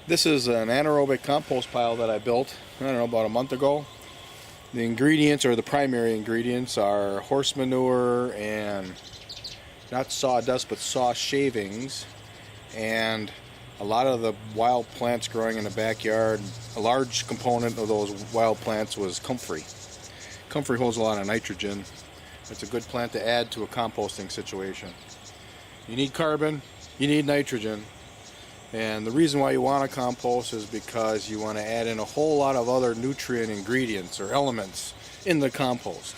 This is an anaerobic compost pile that I built, I don't know, about a month ago. The ingredients, or the primary ingredients, are horse manure and not sawdust but saw shavings, and a lot of the wild plants growing in the backyard. A large component of those wild plants was comfrey. Comfrey holds a lot of nitrogen. It's a good plant to add to a composting situation. You need carbon, you need nitrogen. And the reason why you want to compost is because you want to add in a whole lot of other nutrient ingredients or elements in the compost.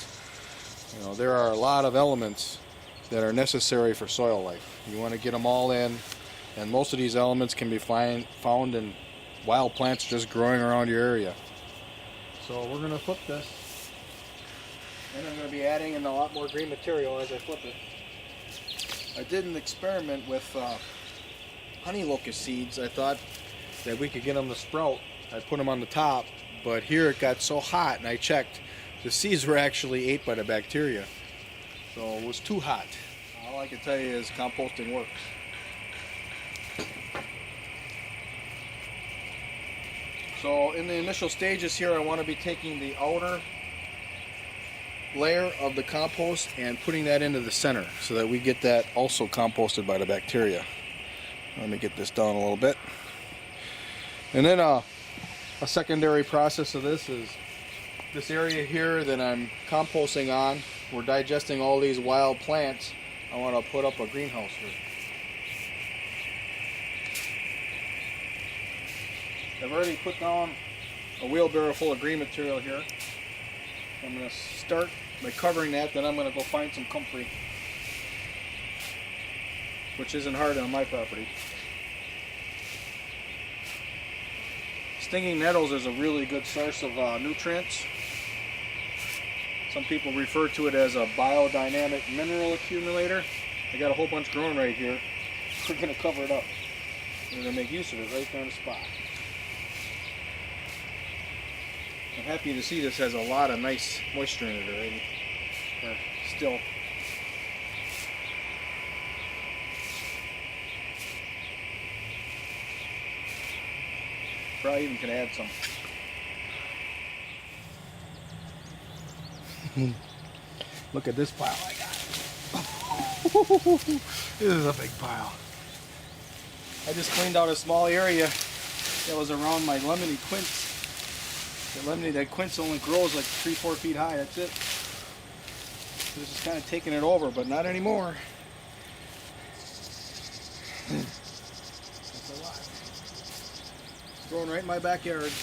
You know, there are a lot of elements that are necessary for soil life. You want to get them all in, and most of these elements can be found in wild plants just growing around your area. So we're going to flip this, and I'm going to be adding in a lot more green material as I flip it. I did an experiment with honey locust seeds. I thought that we could get them to sprout. I put them on the top, but here it got so hot, and I checked, the seeds were actually ate by the bacteria. So it was too hot. All I can tell you is composting works. So in the initial stages here, I want to be taking the outer layer of the compost and putting that into the center so that we get that also composted by the bacteria. Let me get this down a little bit. And then a secondary process of this is this area here that I'm composting on. We're digesting all these wild plants. I want to put up a greenhouse here. I've already put down a wheelbarrow full of green material here. I'm going to start by covering that, then I'm going to go find some comfrey, which isn't hard on my property. Stinging nettles is a really good source of nutrients. Some people refer to it as a biodynamic mineral accumulator. I got a whole bunch growing right here. We're going to cover it up. We're going to make use of it right there on the spot. I'm happy to see this has a lot of nice moisture in it already. Still. Probably even can add some. Look at this pile I got. This is a big pile. I just cleaned out a small area that was around my lemony quince. That quince only grows like 3-4 feet high, that's it. This is kind of taking it over, but not anymore. That's a lot. It's growing right in my backyard.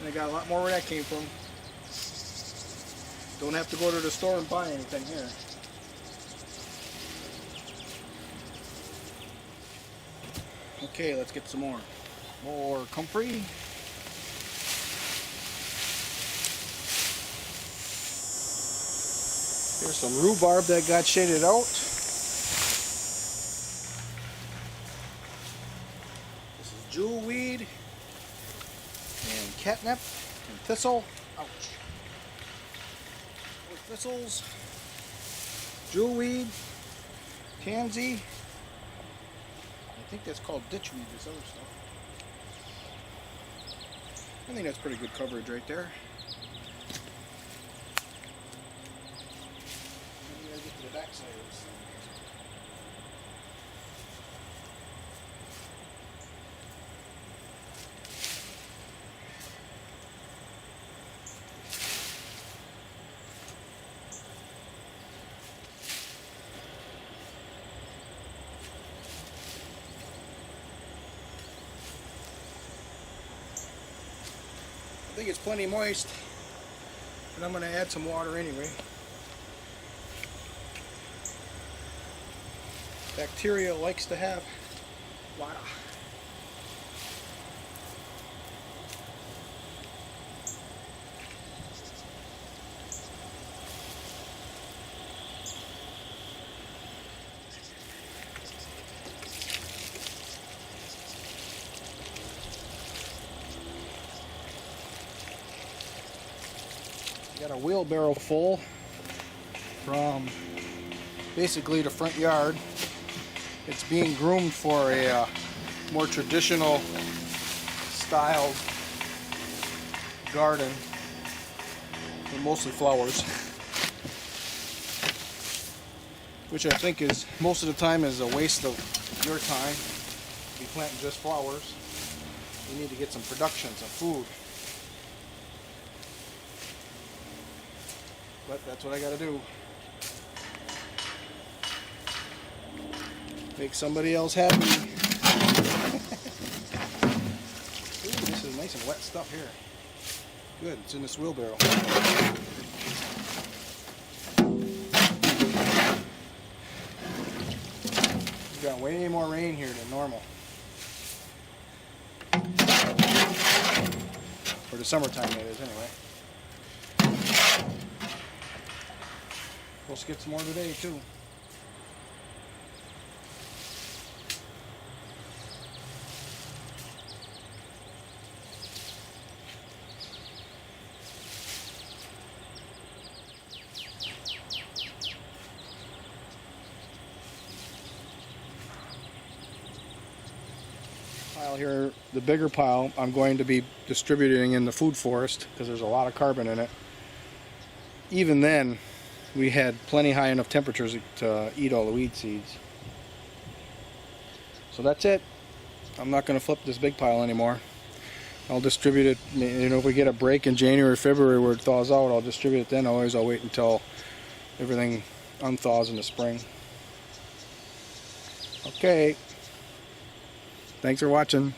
And I got a lot more where that came from. Don't have to go to the store and buy anything here. Okay, let's get some more. More comfrey. Here's some rhubarb that got shaded out. This is jewelweed and catnip and thistle. Ouch. More thistles. Jewelweed, tansy. I think that's called ditchweed, this other stuff. I think that's pretty good coverage right there. Backside of this thing. I think it's plenty moist, but I'm going to add some water anyway. Bacteria likes to have water. Got a wheelbarrow full from basically the front yard. It's being groomed for a more traditional style garden. They're mostly flowers, which I think is most of the time is a waste of your time. Be planting just flowers. You need to get some production, some food. But that's what I gotta do. Make somebody else happy. Ooh, this is nice and wet stuff here. Good, it's in this wheelbarrow. We've got way more rain here than normal. For the summertime, that is, anyway. Supposed to get some more today, too. Pile here, the bigger pile, I'm going to be distributing in the food forest because there's a lot of carbon in it. Even then, we had plenty high enough temperatures to eat all the weed seeds. So that's it. I'm not going to flip this big pile anymore. I'll distribute it, you know, if we get a break in January, February where it thaws out, I'll distribute it then. Otherwise, I'll wait until everything unthaws in the spring. Okay. Thanks for watching.